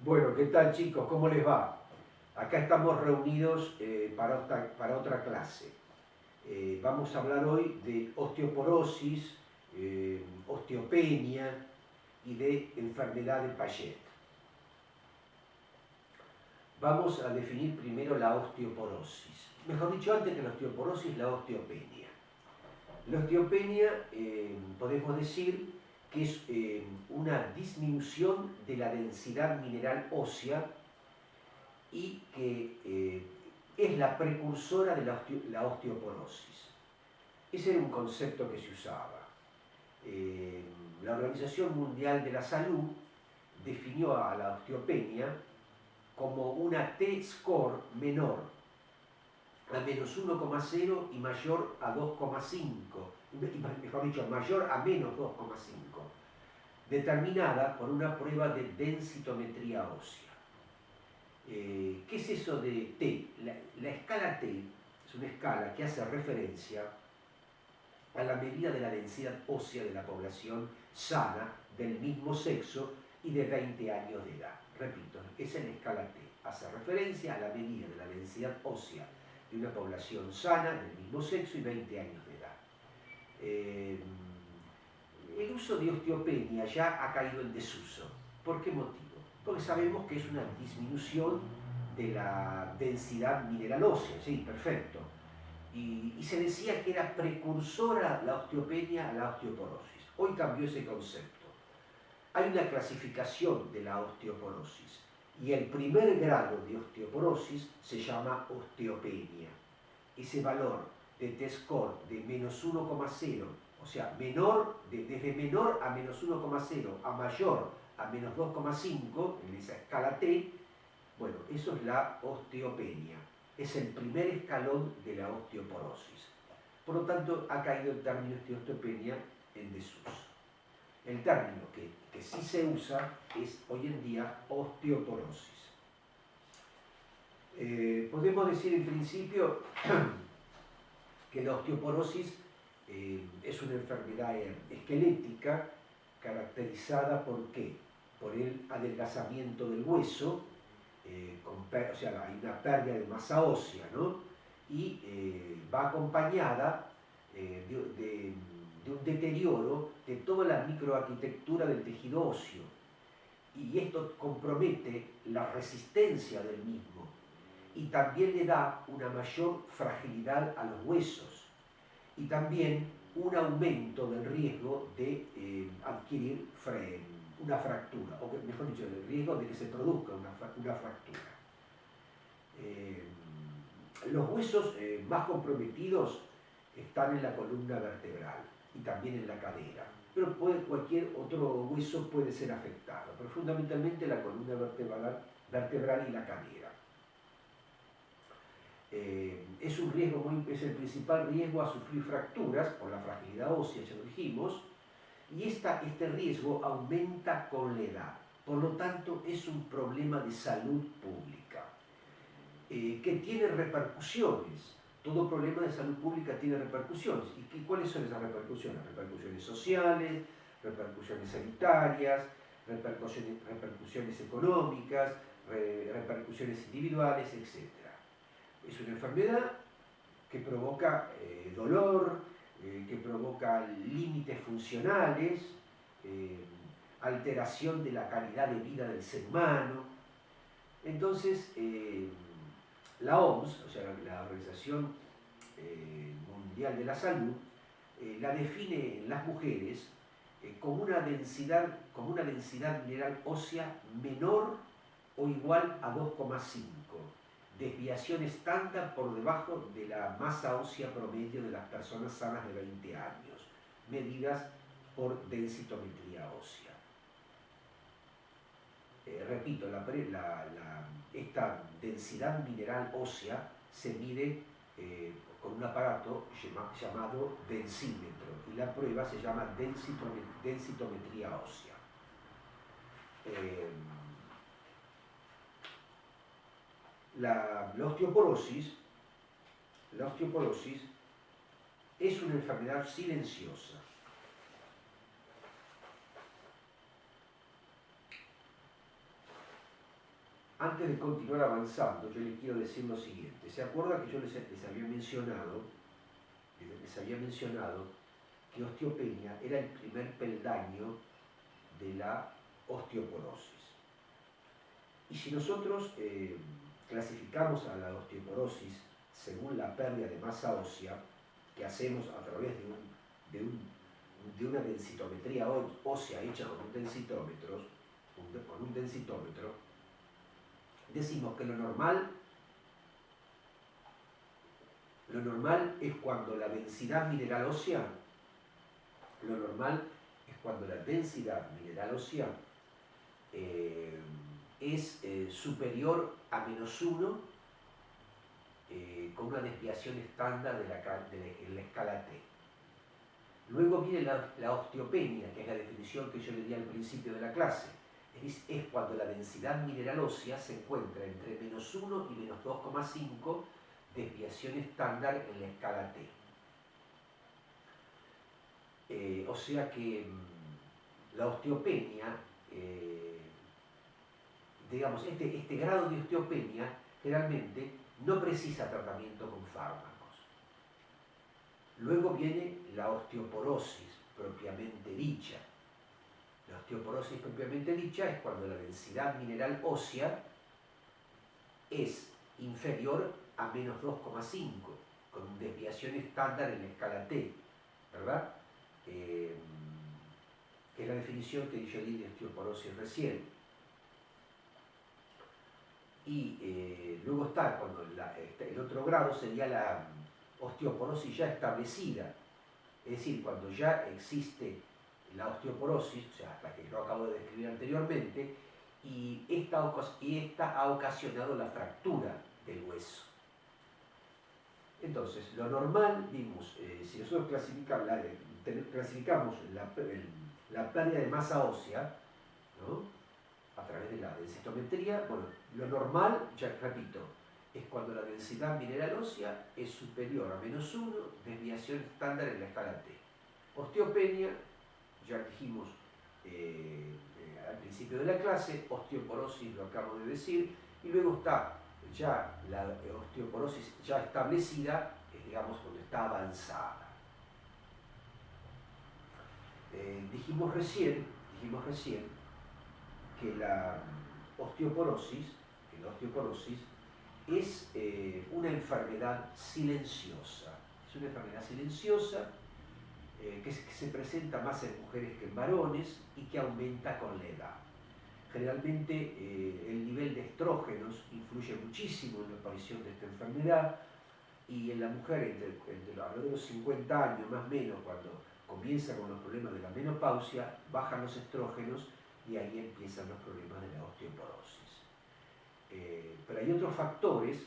Bueno, ¿qué tal chicos? ¿Cómo les va? Acá estamos reunidos para otra clase. Vamos a hablar hoy de osteoporosis, osteopenia y de enfermedad de Paget. Vamos a definir primero la osteoporosis. Mejor dicho, antes que la osteoporosis, la osteopenia. La osteopenia podemos decir que es una disminución de la densidad mineral ósea y que es la precursora de la osteoporosis. Ese era un concepto que se usaba. La Organización Mundial de la Salud definió a la osteopenia como una T-score menor a menos 1,0 y mayor a 2,5, mejor dicho, mayor a menos 2,5, determinada por una prueba de densitometría ósea. ¿Qué es eso de T? La escala T es una escala que hace referencia a la medida de la densidad ósea de la población sana del mismo sexo y de 20 años de edad. Repito, esa es la escala T. Hace referencia a la medida de la densidad ósea de una población sana del mismo sexo y 20 años de edad. El uso de osteopenia ya ha caído en desuso. ¿Por qué motivo? Porque sabemos que es una disminución de la densidad mineral ósea, sí, perfecto. Y se decía que era precursora la osteopenia a la osteoporosis. Hoy cambió ese concepto. Hay una clasificación de la osteoporosis y el primer grado de osteoporosis se llama osteopenia. Ese valor de T-score de menos 1,0, o sea, desde menor a menos 1,0 a mayor a menos 2,5 en esa escala T, bueno, eso es la osteopenia. Es el primer escalón de la osteoporosis. Por lo tanto, ha caído el término de osteopenia en desuso. El término que sí se usa es hoy en día osteoporosis. Podemos decir en principio que la osteoporosis es una enfermedad esquelética caracterizada ¿por qué? Por el adelgazamiento del hueso, o sea, hay una pérdida de masa ósea, ¿no? Y va acompañada de un deterioro de toda la microarquitectura del tejido óseo. Y esto compromete la resistencia del mismo y también le da una mayor fragilidad a los huesos y también un aumento del riesgo de adquirir una fractura, o mejor dicho, el riesgo de que se produzca una fractura. Los huesos más comprometidos están en la columna vertebral y también en la cadera, pero cualquier otro hueso puede ser afectado, pero fundamentalmente la columna vertebral y la cadera. Es el principal riesgo a sufrir fracturas por la fragilidad ósea, ya lo dijimos, y este riesgo aumenta con la edad. Por lo tanto, es un problema de salud pública que tiene repercusiones. Todo problema de salud pública tiene repercusiones. ¿Y cuáles son esas repercusiones? Repercusiones sociales, repercusiones sanitarias, repercusiones económicas, repercusiones individuales, etc. Es una enfermedad que provoca dolor, que provoca límites funcionales, alteración de la calidad de vida del ser humano. Entonces, la OMS, o sea, la Organización Mundial de la Salud, la define en las mujeres como una densidad mineral ósea menor o igual a 2,5. Desviación estándar por debajo de la masa ósea promedio de las personas sanas de 20 años, medidas por densitometría ósea. Repito, esta densidad mineral ósea se mide con un aparato llamado densímetro y la prueba se llama densitometría ósea. La osteoporosis es una enfermedad silenciosa. antes de continuar avanzando, yo les quiero decir lo siguiente. ¿Se acuerda que yo les había mencionado que osteopenia era el primer peldaño de la osteoporosis? Y si nosotros clasificamos a la osteoporosis según la pérdida de masa ósea que hacemos a través de una densitometría ósea hecha con un densitómetro, decimos que lo normal es cuando la densidad mineral ósea, es superior a -1 con una desviación estándar en la escala T. Luego viene la osteopenia, que es la definición que yo le di al principio de la clase. Es cuando la densidad mineral ósea se encuentra entre -1 y -2,5 desviación estándar en la escala T. O sea que la osteopenia, digamos, este grado de osteopenia generalmente no precisa tratamiento con fármacos. Luego viene la osteoporosis propiamente dicha. La osteoporosis propiamente dicha es cuando la densidad mineral ósea es inferior a -2,5, con desviación estándar en la escala T, ¿verdad? Que es la definición que yo di de osteoporosis recién. Y luego está, cuando el otro grado sería la osteoporosis ya establecida, es decir, cuando ya existe la osteoporosis, o sea, la que yo acabo de describir anteriormente, y esta ha ocasionado la fractura del hueso. Entonces, lo normal, vimos, si nosotros clasificamos la pérdida de masa ósea, ¿no?, a través de la densitometría, bueno, lo normal, ya repito, es cuando la densidad mineral ósea es superior a -1, desviación estándar en la escala T. Osteopenia, ya dijimos al principio de la clase, osteoporosis lo acabo de decir, y luego está ya la osteoporosis ya establecida, digamos, cuando está avanzada. Dijimos recién que la osteoporosis es una enfermedad silenciosa. Es una enfermedad silenciosa que se presenta más en mujeres que en varones y que aumenta con la edad. Generalmente el nivel de estrógenos influye muchísimo en la aparición de esta enfermedad, y en la mujer entre alrededor de los 50 años más o menos, cuando comienza con los problemas de la menopausia, bajan los estrógenos y ahí empiezan los problemas de la osteoporosis. Pero hay otros factores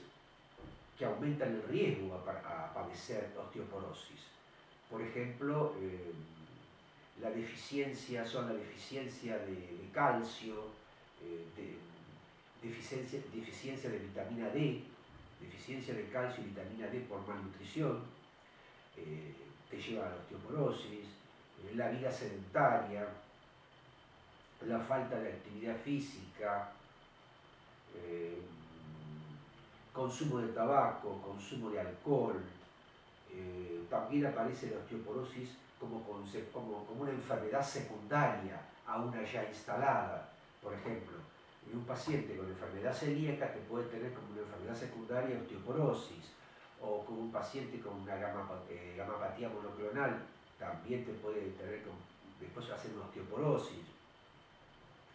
que aumentan el riesgo a padecer osteoporosis. Por ejemplo, la deficiencia de calcio, deficiencia de vitamina D, deficiencia de calcio y vitamina D por malnutrición, te lleva a la osteoporosis, la vida sedentaria, la falta de actividad física, consumo de tabaco, consumo de alcohol. También aparece la osteoporosis como una enfermedad secundaria a una ya instalada. Por ejemplo, en un paciente con enfermedad celíaca te puede tener como una enfermedad secundaria osteoporosis, o como un paciente con una gamapatía monoclonal también te puede tener después hacer una osteoporosis,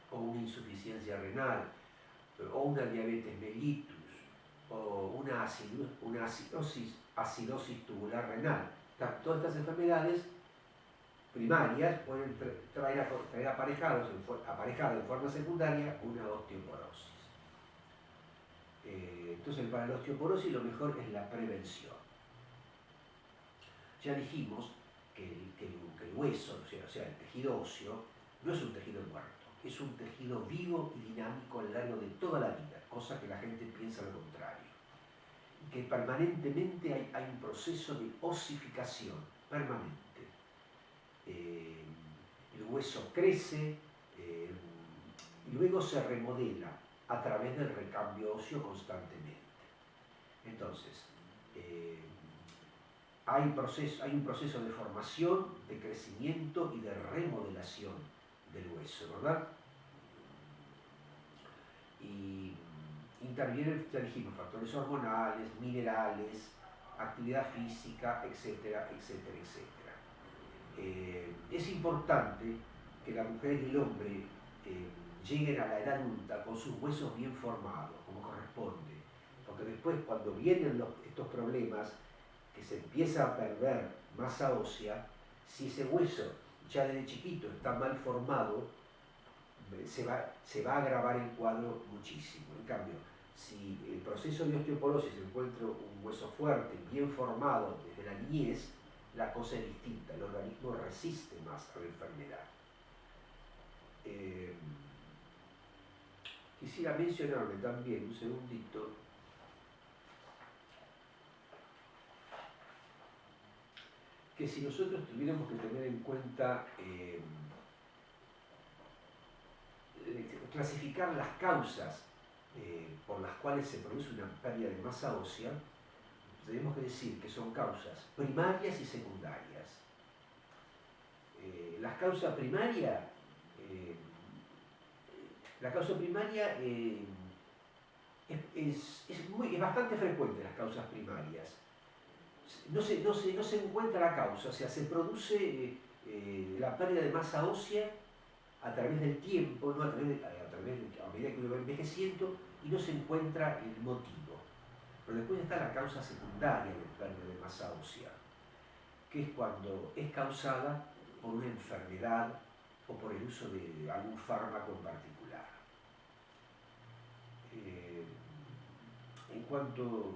o una insuficiencia renal, o una diabetes mellitus, o una acidosis tubular renal. Todas estas enfermedades primarias pueden traer aparejada en forma secundaria una osteoporosis. Entonces, para la osteoporosis lo mejor es la prevención. Ya dijimos que el hueso, o sea, el tejido óseo, no es un tejido muerto, es un tejido vivo y dinámico a lo largo de toda la vida, cosa que la gente piensa lo contrario. Y que permanentemente hay un proceso de osificación permanente. El hueso crece y luego se remodela. a través del recambio óseo constantemente. Entonces, hay un proceso de formación, de crecimiento y de remodelación del hueso, ¿verdad? Y intervienen, ya dijimos, factores hormonales, minerales, actividad física, etcétera, etcétera, etcétera. Es importante que la mujer y el hombre lleguen a la edad adulta con sus huesos bien formados, como corresponde, porque después cuando vienen estos problemas, que se empieza a perder masa ósea, si ese hueso ya desde chiquito está mal formado, se va a agravar el cuadro muchísimo. En cambio, si el proceso de osteoporosis encuentra un hueso fuerte, bien formado desde la niñez, la cosa es distinta, el organismo resiste más a la enfermedad. Quisiera mencionarle también, un segundito, que si nosotros tuviéramos que tener en cuenta clasificar las causas por las cuales se produce una pérdida de masa ósea, tenemos que decir que son causas primarias y secundarias. La causa primaria es bastante frecuente, las causas primarias. No se encuentra la causa, o sea, se produce la pérdida de masa ósea a través del tiempo, ¿no? a medida que uno va envejeciendo, y no se encuentra el motivo. Pero después está la causa secundaria de pérdida de masa ósea, que es cuando es causada por una enfermedad o por el uso de algún fármaco en particular. En cuanto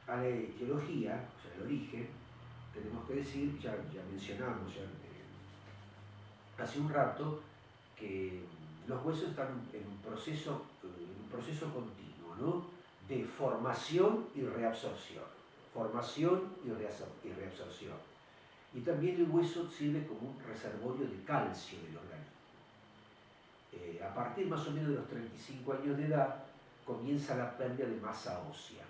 a la etiología, o sea, el origen, tenemos que decir, ya mencionamos hace un rato, que los huesos están en un proceso continuo, ¿no? De formación y reabsorción. Formación y reabsorción. Y también el hueso sirve como un reservorio de calcio del organismo. A partir más o menos de los 35 años de edad comienza la pérdida de masa ósea.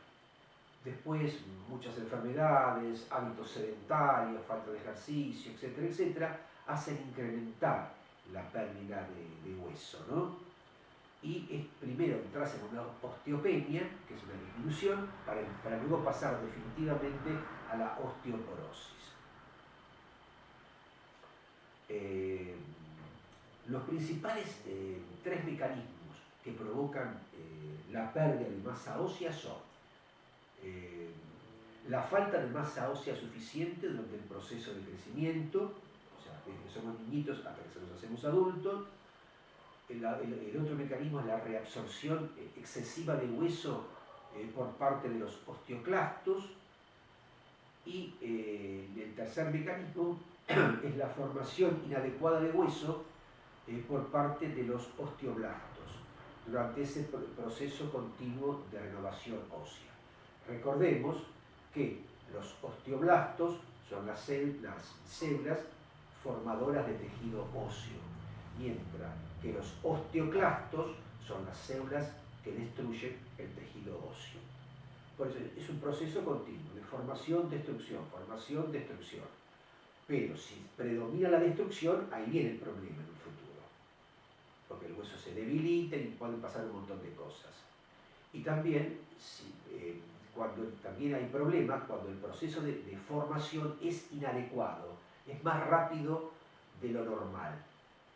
Después muchas enfermedades, hábitos sedentarios, falta de ejercicio, etcétera, etcétera, hacen incrementar la pérdida de hueso, ¿no? Y es primero entras en una osteopenia, que es una disminución, para luego pasar definitivamente a la osteoporosis. Los principales tres mecanismos que provocan la pérdida de masa ósea son la falta de masa ósea suficiente durante el proceso de crecimiento, o sea, desde que somos niñitos hasta que nos hacemos adultos. El otro mecanismo es la reabsorción excesiva de hueso por parte de los osteoclastos. Y el tercer mecanismo es la formación inadecuada de hueso por parte de los osteoblastos durante ese proceso continuo de renovación ósea. Recordemos que los osteoblastos son las células formadoras de tejido óseo, mientras que los osteoclastos son las células que destruyen el tejido óseo. Por eso es un proceso continuo de formación-destrucción, formación-destrucción. Pero si predomina la destrucción, ahí viene el problema en el futuro. Porque el hueso se debilita y pueden pasar un montón de cosas. Y también, cuando también hay problemas, cuando el proceso de formación es inadecuado, es más rápido de lo normal.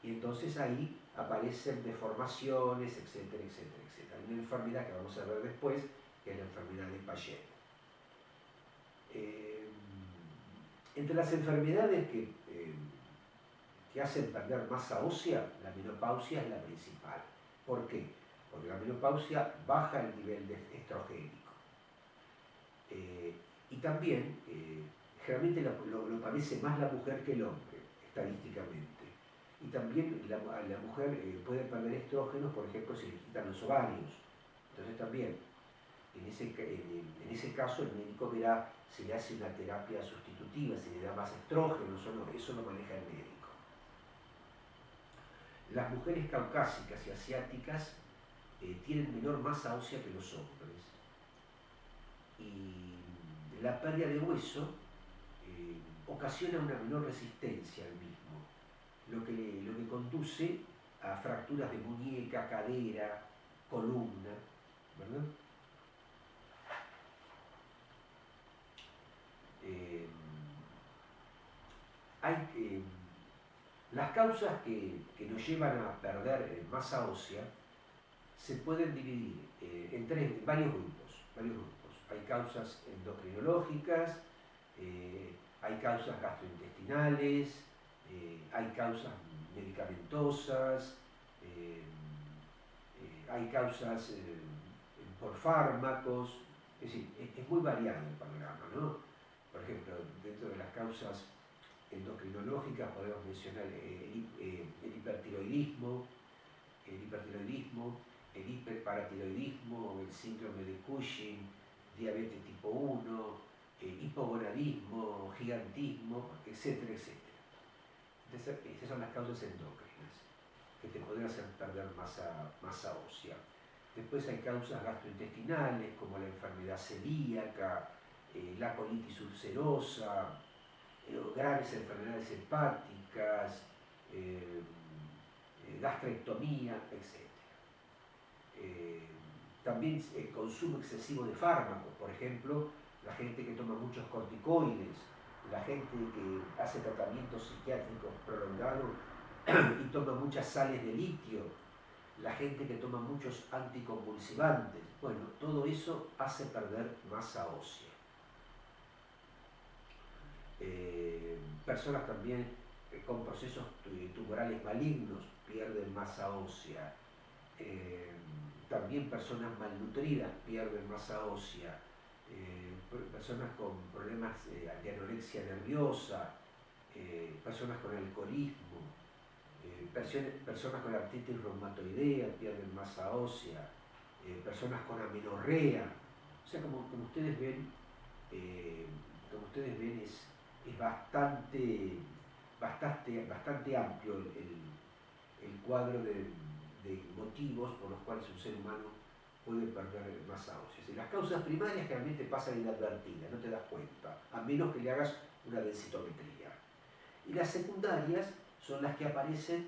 Y entonces ahí aparecen deformaciones, etcétera, etcétera, etcétera. Hay una enfermedad que vamos a ver después, que es la enfermedad de Paget. Entre las enfermedades que hacen perder masa ósea, la menopausia es la principal. ¿Por qué? Porque la menopausia baja el nivel de estrogénico. Y también, generalmente lo padece más la mujer que el hombre, estadísticamente. Y también la mujer puede perder estrógenos, por ejemplo, si le quitan los ovarios. Entonces también, en ese caso, el médico verá si le hace una terapia sustitutiva, si le da más estrógenos o no, eso lo maneja el médico. Las mujeres caucásicas y asiáticas tienen menor masa ósea que los hombres. Y la pérdida de hueso ocasiona una menor resistencia al mismo, lo que conduce a fracturas de muñeca, cadera, columna, ¿verdad? Las causas que nos llevan a perder masa ósea se pueden dividir en varios grupos. Hay causas endocrinológicas, hay causas gastrointestinales, hay causas medicamentosas, hay causas por fármacos, es decir, es muy variado el panorama, ¿no? Por ejemplo, dentro de las causas endocrinológicas podemos mencionar el hipertiroidismo, el hiperparatiroidismo, el síndrome de Cushing, diabetes tipo 1, hipogonadismo, gigantismo, etcétera, etcétera. Entonces, esas son las causas endócrinas que te pueden hacer perder masa ósea. Después hay causas gastrointestinales como la enfermedad celíaca, la colitis ulcerosa, graves enfermedades hepáticas, gastrectomía, etc. También el consumo excesivo de fármacos, por ejemplo, la gente que toma muchos corticoides, la gente que hace tratamientos psiquiátricos prolongados y toma muchas sales de litio, la gente que toma muchos anticonvulsivantes. Bueno, todo eso hace perder masa ósea. Personas también con procesos tumorales malignos pierden masa ósea. También personas malnutridas pierden masa ósea. Personas con problemas de anorexia nerviosa, personas con alcoholismo, personas con artritis reumatoidea pierden masa ósea, personas con amenorrea. O sea, como ustedes ven, es bastante amplio el cuadro de motivos por los cuales un ser humano puede perder masa ósea. Y las causas primarias realmente pasan inadvertidas, no te das cuenta, a menos que le hagas una densitometría. Y las secundarias son las que aparecen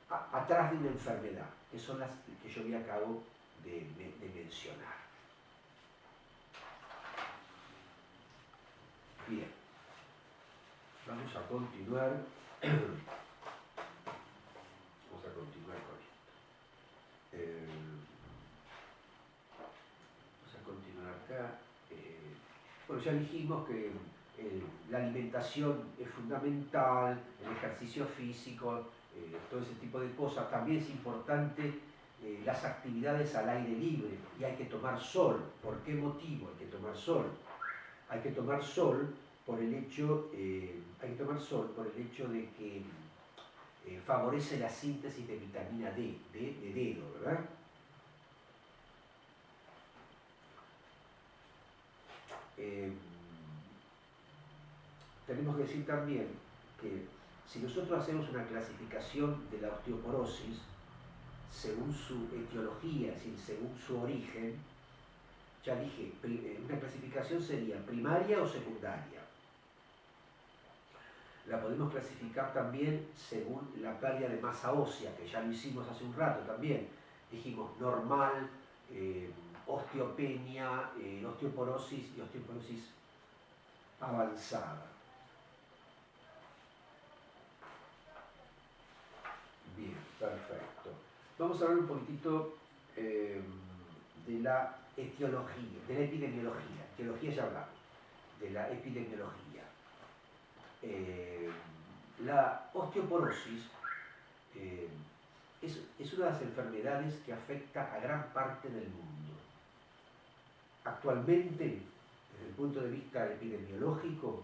atrás de una enfermedad, que son las que yo me acabo de mencionar. Bien, vamos a continuar. Con esto. Vamos a continuar acá. Bueno, ya dijimos que la alimentación es fundamental, el ejercicio físico, todo ese tipo de cosas. También es importante las actividades al aire libre y hay que tomar sol. ¿Por qué motivo hay que tomar sol? Hay que tomar sol por el hecho, de que favorece la síntesis de vitamina D, de dedo, ¿verdad? Tenemos que decir también que si nosotros hacemos una clasificación de la osteoporosis según su etiología, es decir, según su origen, ya dije, una clasificación sería primaria o secundaria. La podemos clasificar también según la pérdida de masa ósea, que ya lo hicimos hace un rato también. Dijimos normal, osteopenia, osteoporosis y osteoporosis avanzada. Bien, perfecto. Vamos a hablar un poquitito de la etiología, de la epidemiología. Etiología ya hablamos, de la epidemiología. La osteoporosis es una de las enfermedades que afecta a gran parte del mundo. Actualmente, desde el punto de vista epidemiológico,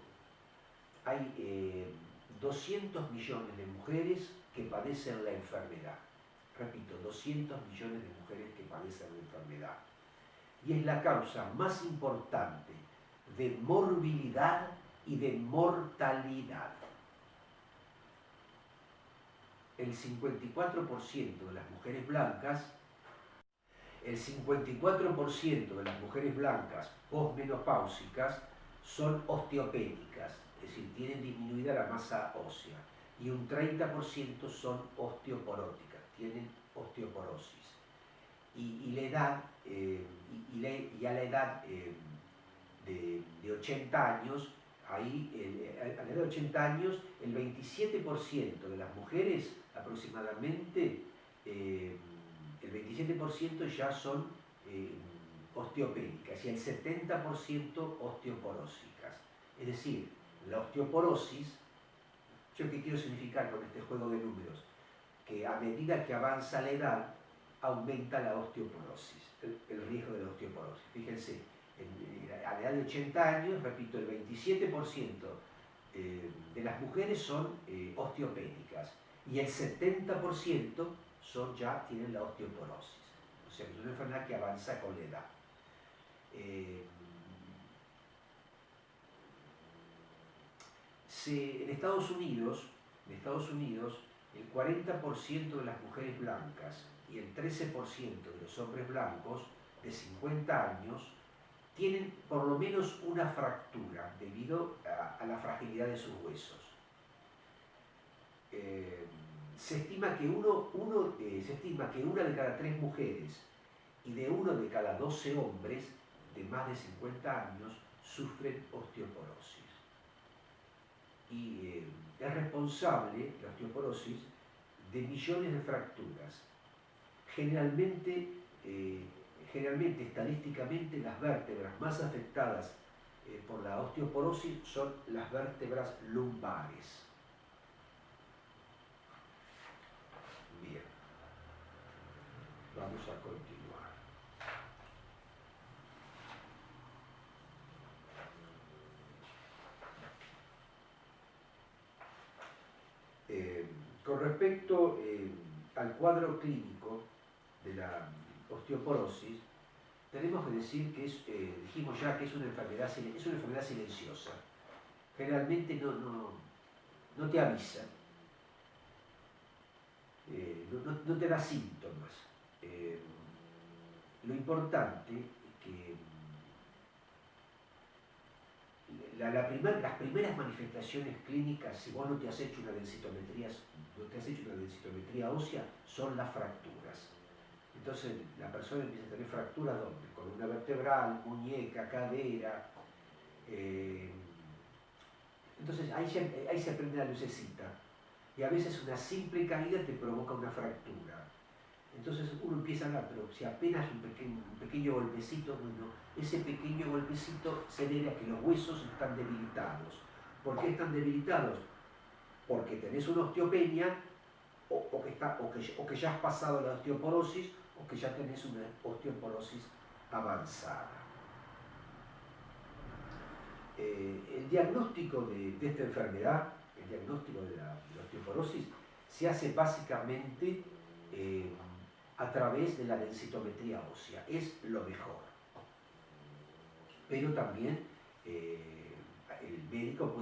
hay 200 millones de mujeres que padecen la enfermedad. Repito, 200 millones de mujeres que padecen la enfermedad. Y es la causa más importante de morbilidad y de mortalidad. El 54% de las mujeres blancas, El 54% de las mujeres blancas posmenopáusicas son osteopénicas, es decir, tienen disminuida la masa ósea, y un 30% son osteoporóticas, tienen osteoporosis. Y la edad, y a la edad de 80 años, ahí, a la edad de 80 años, el 27% de las mujeres aproximadamente, el 27% ya son osteopénicas y el 70% osteoporósicas. Es decir, la osteoporosis, ¿yo qué quiero significar con este juego de números? Que a medida que avanza la edad, aumenta la osteoporosis, el riesgo de la osteoporosis. Fíjense, a la edad de 80 años, repito, el 27% de las mujeres son osteopénicas y el 70% tienen la osteoporosis. O sea, es una enfermedad que avanza con la edad. En Estados Unidos, el 40% de las mujeres blancas y el 13% de los hombres blancos de 50 años tienen por lo menos una fractura debido a la fragilidad de sus huesos. Se estima que una de cada 3 mujeres y de uno de cada 12 hombres de más de 50 años sufren osteoporosis. Y es responsable, la osteoporosis, de millones de fracturas. Generalmente, estadísticamente, las vértebras más afectadas por la osteoporosis son las vértebras lumbares. Bien, vamos a continuar. Con respecto al cuadro clínico de la osteoporosis, tenemos que decir que dijimos ya que es una enfermedad silenciosa. Generalmente no te avisa, no te da síntomas. Lo importante es que las primeras manifestaciones clínicas, si vos no te has hecho una densitometría ósea, son las fracturas. Entonces la persona empieza a tener fracturas ¿dónde? Columna vertebral, muñeca, cadera. Entonces ahí se prende la lucecita. Y a veces una simple caída te provoca una fractura. Entonces uno empieza a hablar, pero si apenas un pequeño golpecito, bueno, ese pequeño golpecito se debe a que los huesos están debilitados. ¿Por qué están debilitados? Porque tenés una osteopenia, o que ya has pasado la osteoporosis, o que ya tenés una osteoporosis avanzada. El diagnóstico de esta enfermedad, el diagnóstico de la osteoporosis, se hace básicamente a través de la densitometría ósea. Es lo mejor. Pero también el médico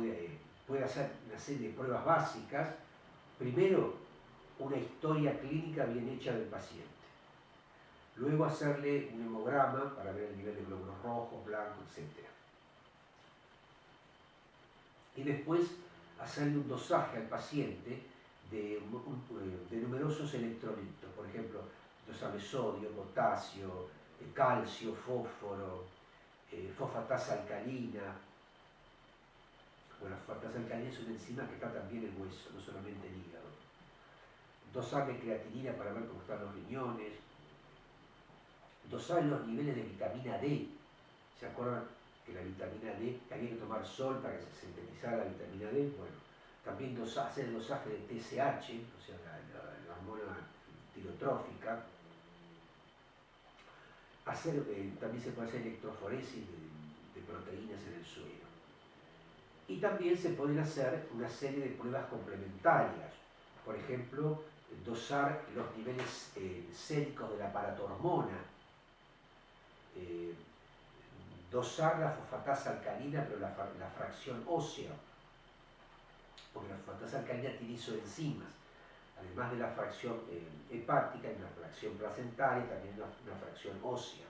puede hacer una serie de pruebas básicas. Primero, una historia clínica bien hecha del paciente. Luego hacerle un hemograma para ver el nivel de glóbulos rojos, blancos, etc. Y después hacerle un dosaje al paciente de numerosos electrolitos, por ejemplo, dosarle sodio, potasio, calcio, fósforo, fosfatasa alcalina. Bueno, la fosfatasa alcalina es una enzima que está también en el hueso, no solamente en el hígado. Dosarle creatinina para ver cómo están los riñones. Dosar los niveles de vitamina D. ¿Se acuerdan que la vitamina D, que había que tomar sol para que se sintetizara la vitamina D? Bueno, también hacer el dosaje de TSH, o sea, la hormona tirotrófica. También se puede hacer electroforesis de proteínas en el suero. Y también se pueden hacer una serie de pruebas complementarias. Por ejemplo, dosar los niveles séricos de la paratormona, dosar la fosfatasa alcalina, pero la fracción ósea, porque la fosfatasa alcalina tiene isoenzimas. además de la fracción hepática, hay una fracción placentaria y también una fracción ósea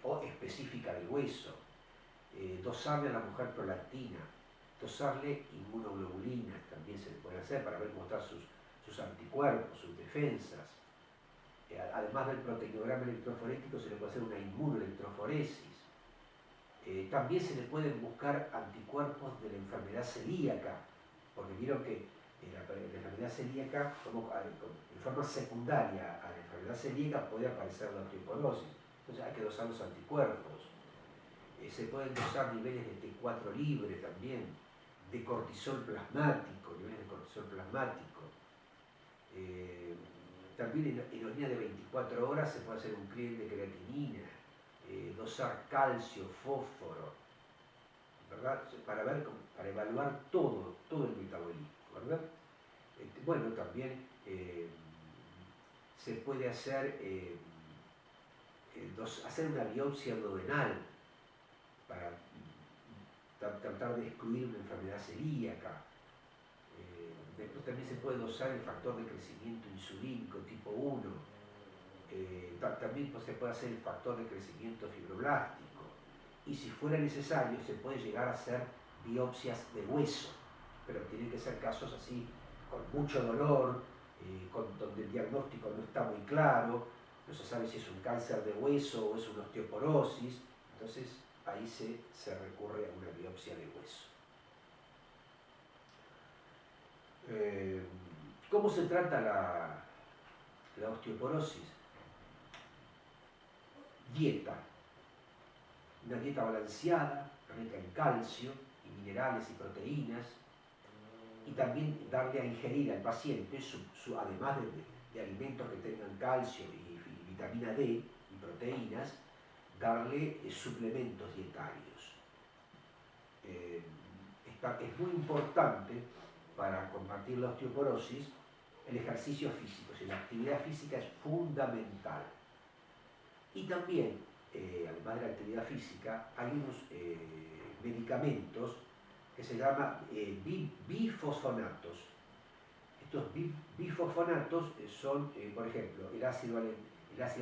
o específica del hueso. Dosarle a la mujer prolactina, dosarle inmunoglobulinas, también se le puede hacer para ver cómo están sus anticuerpos, sus defensas. Además del proteinograma electroforético, se le puede hacer una inmunoelectroforesis. También se le pueden buscar anticuerpos de la enfermedad celíaca, porque vieron que la enfermedad celíaca, en forma secundaria a la enfermedad celíaca, puede aparecer la osteoporosis. Entonces hay que dosar los anticuerpos. Se pueden dosar niveles de T4 libre también, de cortisol plasmático, niveles de cortisol plasmático. También en orina de 24 horas se puede hacer un cliente de creatinina, dosar calcio, fósforo, ¿verdad? Para evaluar todo el metabolismo, ¿verdad? Bueno, también se puede hacer una biopsia duodenal para tratar de excluir una enfermedad celíaca. Después también se puede dosar el factor de crecimiento insulínico tipo 1. También se puede hacer el factor de crecimiento fibroblástico. Y si fuera necesario, se puede llegar a hacer biopsias de hueso. Pero tienen que ser casos así, con mucho dolor, donde el diagnóstico no está muy claro, no se sabe si es un cáncer de hueso o es una osteoporosis. Entonces, ahí se recurre a una biopsia de hueso. ¿Cómo se trata la osteoporosis? Dieta. Una dieta balanceada, rica en calcio, y minerales y proteínas, y también darle a ingerir al paciente, además de alimentos que tengan calcio y vitamina D y proteínas, darle suplementos dietarios. Es muy importante para combatir la osteoporosis el ejercicio físico, la actividad física es fundamental. Y también, además de la actividad física, hay unos medicamentos que se llaman bifosfonatos. Estos bifosfonatos son, por ejemplo, el ácido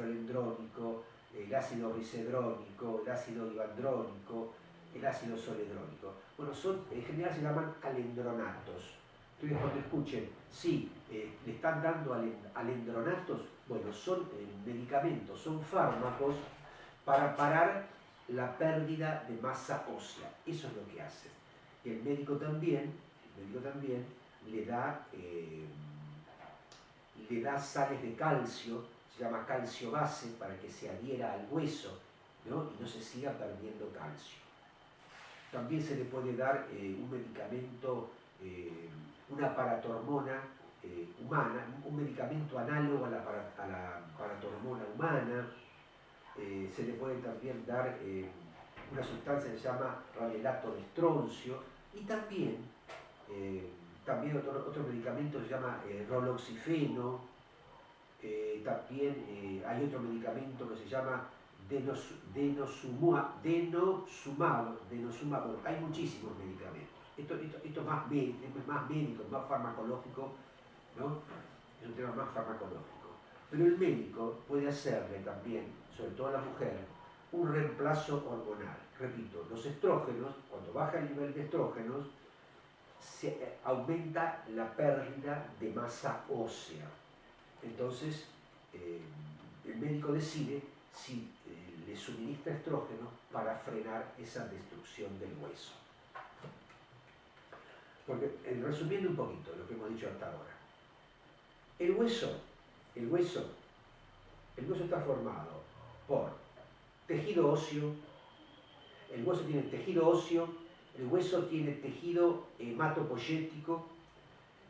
alendrónico, el ácido risedrónico, el ácido ibandrónico, el ácido zoledrónico. Bueno, en general se llaman alendronatos. Ustedes cuando escuchen, sí, le están dando alendronatos, bueno, son medicamentos, son fármacos para parar la pérdida de masa ósea. Eso es lo que hacen. El médico también le da sales de calcio, se llama calcio base, para que se adhiera al hueso, ¿no? Y no se siga perdiendo calcio. También se le puede dar un medicamento, una paratormona humana, un medicamento análogo a la paratormona humana. Se le puede también dar una sustancia que se llama rabelato de estroncio, y también otro medicamento se llama roloxifeno. También hay otro medicamento que se llama denosumab. Bueno, hay muchísimos medicamentos. Esto es más médico, más farmacológico, ¿no? Es un tema más farmacológico. Pero el médico puede hacerle también, sobre todo a la mujer, un reemplazo hormonal. Repito, los estrógenos, cuando baja el nivel de estrógenos, se aumenta la pérdida de masa ósea. Entonces, el médico decide si le suministra estrógeno para frenar esa destrucción del hueso. Porque, resumiendo un poquito lo que hemos dicho hasta ahora, el hueso está formado por tejido óseo, el hueso tiene tejido óseo, el hueso tiene tejido hematopoyético,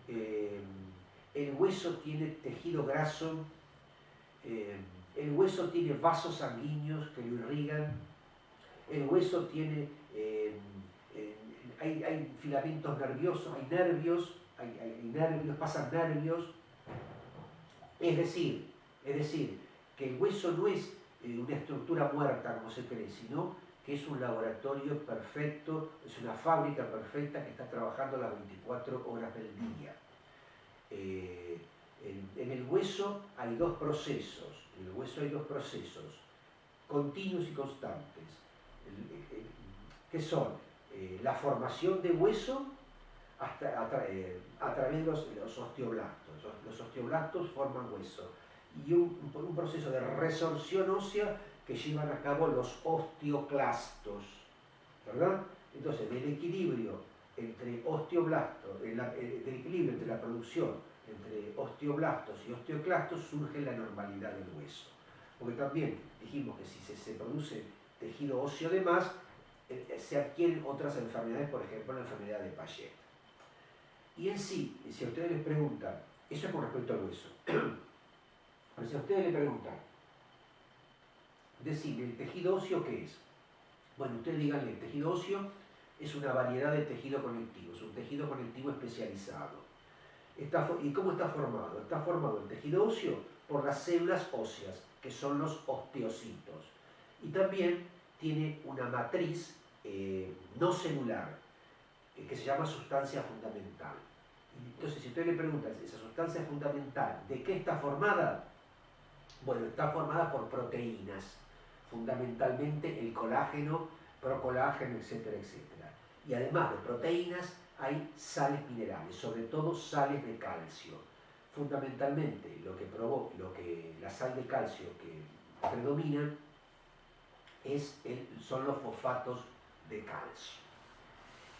el hueso tiene tejido graso, el hueso tiene vasos sanguíneos que lo irrigan, el hueso tiene, hay filamentos nerviosos, hay nervios, pasan nervios. Es decir, que el hueso no es una estructura muerta como se cree, sino que es un laboratorio perfecto, es una fábrica perfecta que está trabajando las 24 horas del día. En el hueso hay dos procesos, continuos y constantes, que son la formación de hueso a través de los osteoblastos. Los osteoblastos forman hueso. Y un proceso de resorción ósea que llevan a cabo los osteoclastos, ¿verdad? Entonces, del equilibrio entre osteoblastos, del equilibrio entre la producción entre osteoblastos y osteoclastos surge la normalidad del hueso. Porque también dijimos que si se produce tejido óseo de más, se adquieren otras enfermedades, por ejemplo la enfermedad de Paget. Y en sí, si a ustedes les preguntan, eso es con respecto al hueso, pero si a ustedes les preguntan, decir, ¿el tejido óseo qué es? Bueno, ustedes díganle, el tejido óseo es una variedad de tejido conectivo, es un tejido conectivo especializado. ¿Y cómo está formado? Está formado el tejido óseo por las células óseas, que son los osteocitos. Y también tiene una matriz no celular, que se llama sustancia fundamental. Entonces, si usted le pregunta, ¿esa sustancia fundamental de qué está formada? Bueno, está formada por proteínas, fundamentalmente el colágeno, procolágeno, etcétera, etcétera. Y además de proteínas, hay sales minerales, sobre todo sales de calcio. Fundamentalmente, la sal de calcio que predomina son los fosfatos de calcio.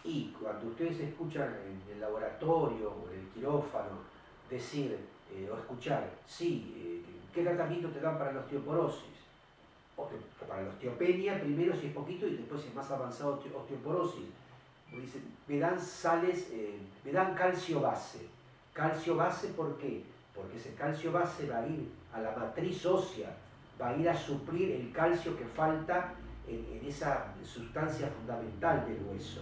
Y cuando ustedes escuchan en el laboratorio o en el quirófano decir o escuchar, sí, ¿qué tratamiento te dan para la osteoporosis? O para la osteopenia, primero si es poquito y después si es más avanzado osteoporosis. Dicen, me dan sales, me dan calcio base. Calcio base, ¿por qué? Porque ese calcio base va a ir a la matriz ósea, va a ir a suplir el calcio que falta en esa sustancia fundamental del hueso.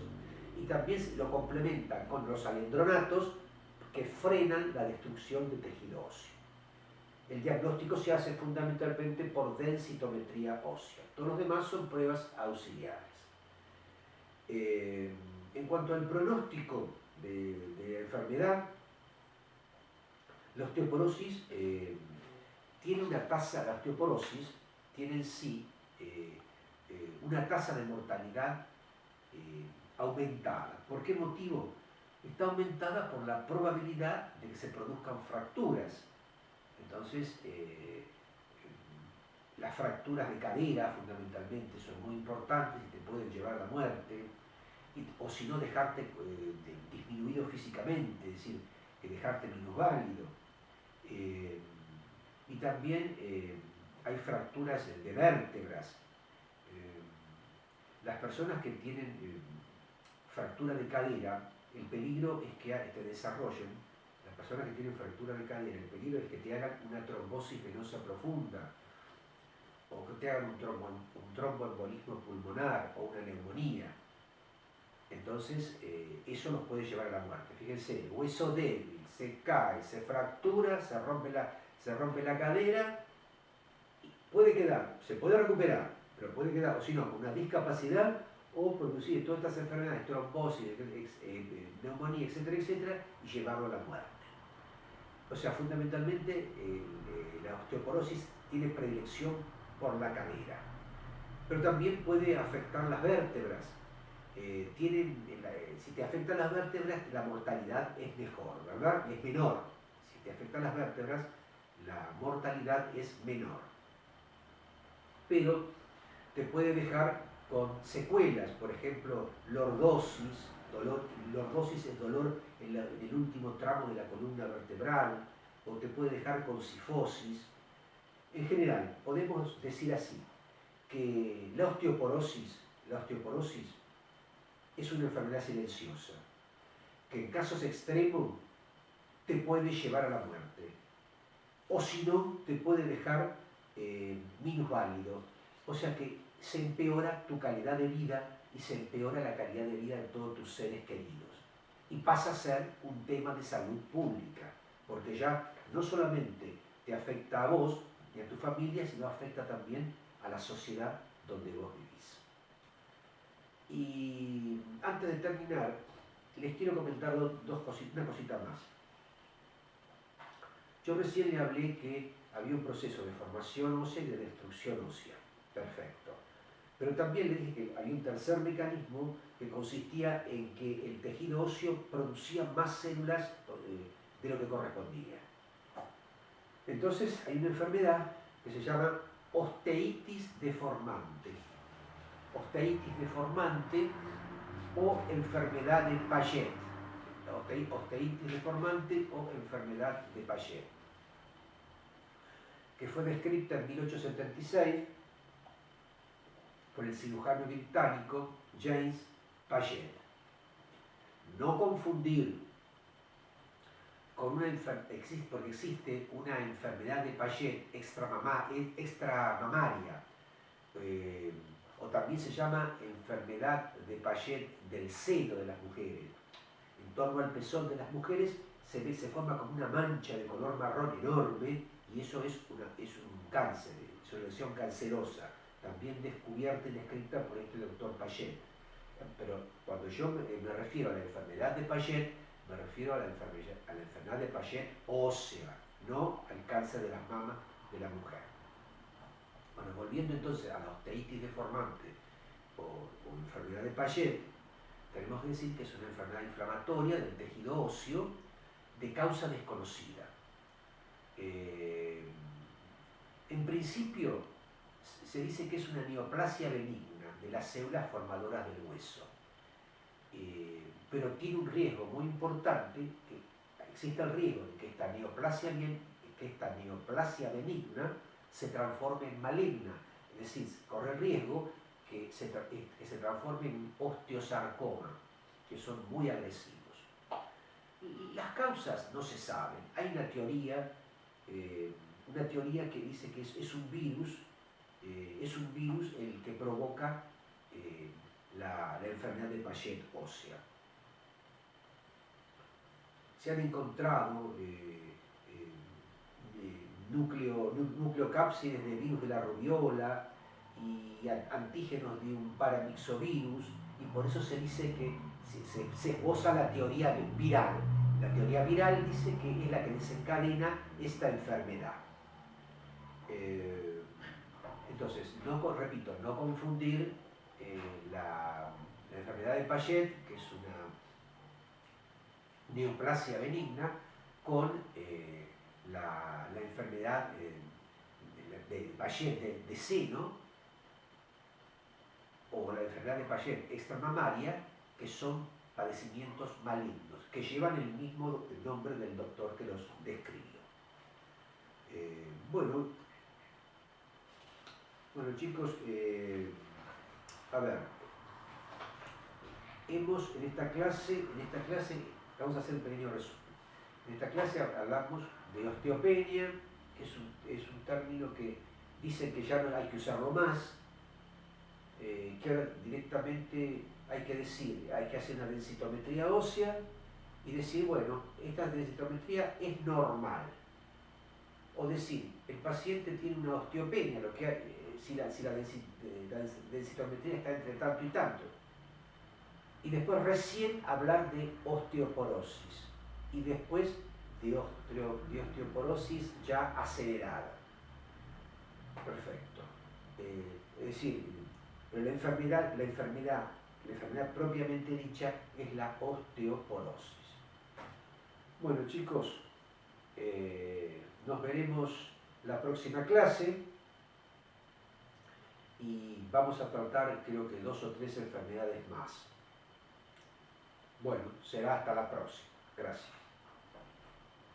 Y también lo complementan con los alendronatos que frenan la destrucción de tejido óseo. El diagnóstico se hace fundamentalmente por densitometría ósea. Todos los demás son pruebas auxiliares. En cuanto al pronóstico de la enfermedad, la osteoporosis tiene una tasa, la osteoporosis tiene en sí una tasa de mortalidad aumentada. ¿Por qué motivo? Está aumentada por la probabilidad de que se produzcan fracturas. Entonces, las fracturas de cadera fundamentalmente son muy importantes y te pueden llevar a la muerte, o si no dejarte disminuido físicamente, es decir, dejarte minusválido. Y también hay fracturas de vértebras. Las personas que tienen fractura de cadera, el peligro es que te desarrollen, las personas que tienen fractura de cadera, el peligro es que te hagan una trombosis venosa profunda, o que te hagan un tromboembolismo pulmonar o una neumonía. Entonces, eso nos puede llevar a la muerte. Fíjense, hueso débil, se cae, se fractura, se rompe la cadera, puede quedar, se puede recuperar, pero puede quedar, o si no, con una discapacidad o producir todas estas enfermedades, trombosis, neumonía, etcétera, etcétera, y llevarlo a la muerte. O sea, fundamentalmente la osteoporosis tiene predilección por la cadera, pero también puede afectar las vértebras. Si te afectan las vértebras, la mortalidad es mejor, ¿verdad? Es menor. Si te afectan las vértebras, la mortalidad es menor. Pero te puede dejar con secuelas, por ejemplo, lordosis. Lordosis es dolor en el último tramo de la columna vertebral, o te puede dejar con cifosis. En general, podemos decir así, que la osteoporosis es una enfermedad silenciosa, que en casos extremos te puede llevar a la muerte, o si no, te puede dejar minusválido, o sea que se empeora tu calidad de vida y se empeora la calidad de vida de todos tus seres queridos. Y pasa a ser un tema de salud pública, porque ya no solamente te afecta a vos y a tu familia, sino afecta también a la sociedad donde vos vivís. Y antes de terminar, les quiero comentar una cosita más. Yo recién le hablé que había un proceso de formación ósea y de destrucción ósea. Perfecto. Pero también le dije que había un tercer mecanismo que consistía en que el tejido óseo producía más células de lo que correspondía. Entonces hay una enfermedad que se llama osteitis deformante. Osteitis deformante o enfermedad de Paget. Osteitis deformante o enfermedad de Paget, que fue descrita en 1876 por el cirujano británico James Paget. No confundir con una enfermedad, porque existe una enfermedad de Paget extramamaria, o también se llama enfermedad de Paget del seno de las mujeres. En torno al pezón de las mujeres se forma como una mancha de color marrón enorme, y eso es un cáncer, es una lesión cancerosa, también descubierta y descrita por este doctor Paget. Pero cuando yo me refiero a la enfermedad de Paget, me refiero a la enfermedad de Paget ósea, no al cáncer de las mamas de la mujer. Bueno, volviendo entonces a la osteitis deformante o enfermedad de Paget, tenemos que decir que es una enfermedad inflamatoria del tejido óseo de causa desconocida. En principio se dice que es una neoplasia benigna de las células formadoras del hueso, pero tiene un riesgo muy importante, que existe el riesgo de que esta neoplasia benigna se transforme en maligna, es decir, corre el riesgo que se transforme en osteosarcoma, que son muy agresivos. Las causas no se saben. Hay una teoría que dice que es un virus el que provoca la enfermedad de Paget ósea. Se han encontrado nucleocápsides de virus de la rubiola y antígenos de un paramyxovirus, y por eso se dice que se esboza la teoría viral. La teoría viral dice que es la que desencadena esta enfermedad. Entonces, repito, no confundir la enfermedad de Paget, que es una neoplasia benigna, con la enfermedad de Paget de seno, o la enfermedad de Paget extramamaria, que son padecimientos malignos, que llevan el mismo nombre del doctor que los describió. Bueno, chicos, a ver, en esta clase vamos a hacer un pequeño resumen. En esta clase hablamos de osteopenia, que es un término que dicen que ya no hay que usarlo más, que ahora directamente hay que hacer una densitometría ósea y decir, bueno, esta densitometría es normal. O decir, el paciente tiene una osteopenia, lo que hay, si la densitometría está entre tanto y tanto. Y después recién hablar de osteoporosis. Y después de osteoporosis ya acelerada. Perfecto. Es decir, la enfermedad propiamente dicha es la osteoporosis. Bueno, chicos, nos veremos la próxima clase y vamos a tratar, creo que 2 o 3 enfermedades más. Bueno, será hasta la próxima. Gracias.